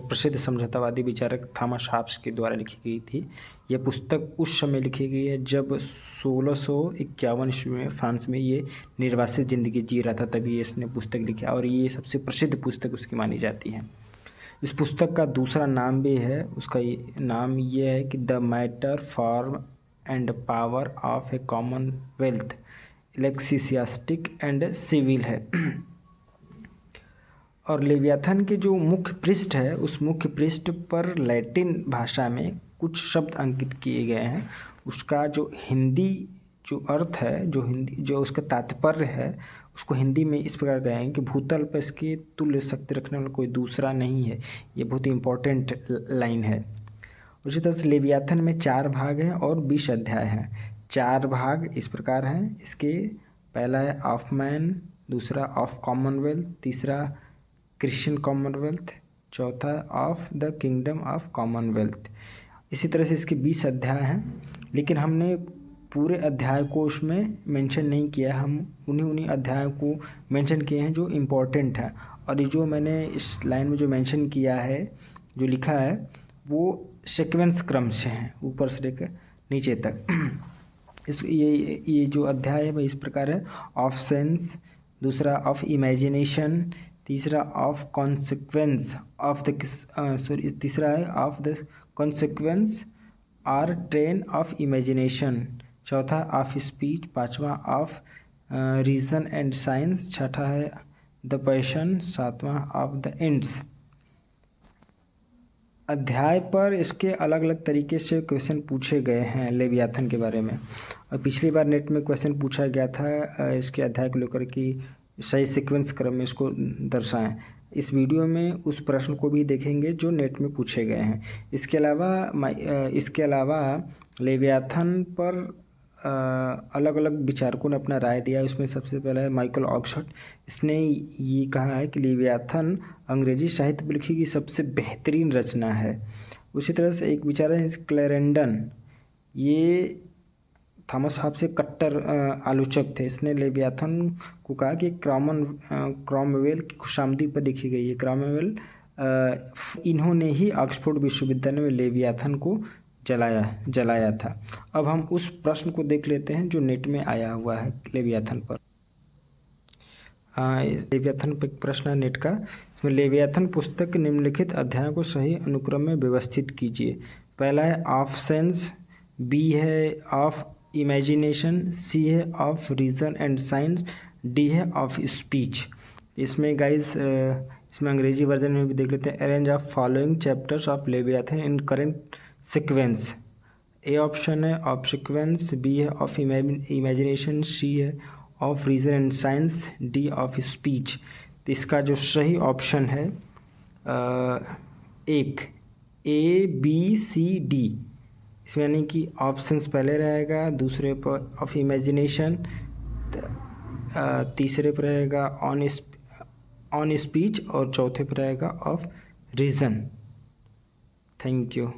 प्रसिद्ध समझौतावादी विचारक Thomas Hobbes के द्वारा लिखी गई थी। यह पुस्तक उस समय लिखी गई है जब 1651 ईस्वी में फ्रांस में ये निर्वासित ज़िंदगी जी रहा था, तभी ये इसने पुस्तक लिखी और ये सबसे प्रसिद्ध पुस्तक उसकी मानी जाती है। इस पुस्तक का दूसरा नाम भी है, उसका नाम ये है कि the matter form and power of a commonwealth ecclesiastical and civil है। और लेवियाथन के जो मुख्य पृष्ठ है, उस मुख्य पृष्ठ पर लैटिन भाषा में कुछ शब्द अंकित किए गए हैं। उसका जो हिंदी जो अर्थ है, जो उसका तात्पर्य है, उसको हिंदी में इस प्रकार गए हैं कि भूतल पर इसके तुल्य शक्ति रखने वाला कोई दूसरा नहीं है। ये बहुत ही इम्पोर्टेंट लाइन है। उसी तरह से लेवियाथन में 4 भाग हैं और 20 अध्याय हैं। 4 भाग इस प्रकार हैं इसके, पहला है ऑफ मैन, दूसरा ऑफ कॉमनवेल्थ, तीसरा क्रिश्चियन कॉमनवेल्थ, चौथा of the kingdom of Commonwealth. इसी तरह से इसके 20 अध्याय हैं, लेकिन हमने पूरे अध्याय को उसमें मेंशन नहीं किया। हम उन्हीं अध्यायों को मेंशन किए हैं जो इम्पोर्टेंट है। और ये जो मैंने इस लाइन में जो मेंशन किया है, जो लिखा है, वो सीक्वेंस क्रम से हैं, ऊपर से लेकर नीचे तक। ये जो अध्याय है वह इस प्रकार है: ऑफ सेंस, दूसरा ऑफ इमेजिनेशन, तीसरा ऑफ कॉन्सिक्वेंस ऑफ द तीसरा है of the consequence or train of imagination, चौथा ऑफ स्पीच, पांचवा ऑफ रीजन एंड साइंस, छठा है द पैशन, सातवां ऑफ द एंड्स। अध्याय पर इसके अलग अलग तरीके से क्वेश्चन पूछे गए हैं लेवियाथन के बारे में। और पिछली बार नेट में क्वेश्चन पूछा गया था इसके अध्याय को लेकर कि सही सीक्वेंस क्रम में इसको दर्शाएं। इस वीडियो में उस प्रश्न को भी देखेंगे जो नेट में पूछे गए हैं। इसके अलावा लेवियाथन पर अलग अलग विचारकों ने अपना राय दिया। उसमें सबसे पहला है माइकल ऑक्सफोर्ड। इसने ये कहा है कि लेवियाथन अंग्रेजी साहित्य में लिखी गई सबसे बेहतरीन रचना है। उसी तरह से एक विचारक है क्लैरेंडन, ये थॉमस हॉब्स से कट्टर आलोचक थे। इसने लेवियाथन को कहा कि क्रॉमवेल की खुशामदी पर लिखी गई है। क्रॉमवेल इन्होंने ही ऑक्सफोर्ड विश्वविद्यालय में लेवियाथन को जलाया था। अब हम उस प्रश्न को देख लेते हैं जो नेट में आया हुआ है लेवियाथन पर। लेवियाथन पर एक प्रश्न है नेट का। इसमें लेवियाथन पुस्तक के निम्नलिखित अध्यायों को सही अनुक्रम में व्यवस्थित कीजिए। पहला है ऑफ सेंस, बी है ऑफ इमेजिनेशन, सी है of reason and science, D है ऑफ स्पीच। इसमें गाइस इसमें अंग्रेजी वर्जन में भी देख लेते हैं। Arrange of following chapters of Leviathan in current sequence. A option है ऑफ सीक्वेंस, बी है ऑफ इमेजिनेशन, सी है of reason and science, D of speech. तो इसका जो सही ऑप्शन है एक ए बी सी डी। इसमें यानी कि ऑप्शंस पहले रहेगा, दूसरे पर ऑफ इमेजिनेशन, तीसरे पर रहेगा ऑन स्पीच और चौथे पर रहेगा ऑफ रीजन। Thank you.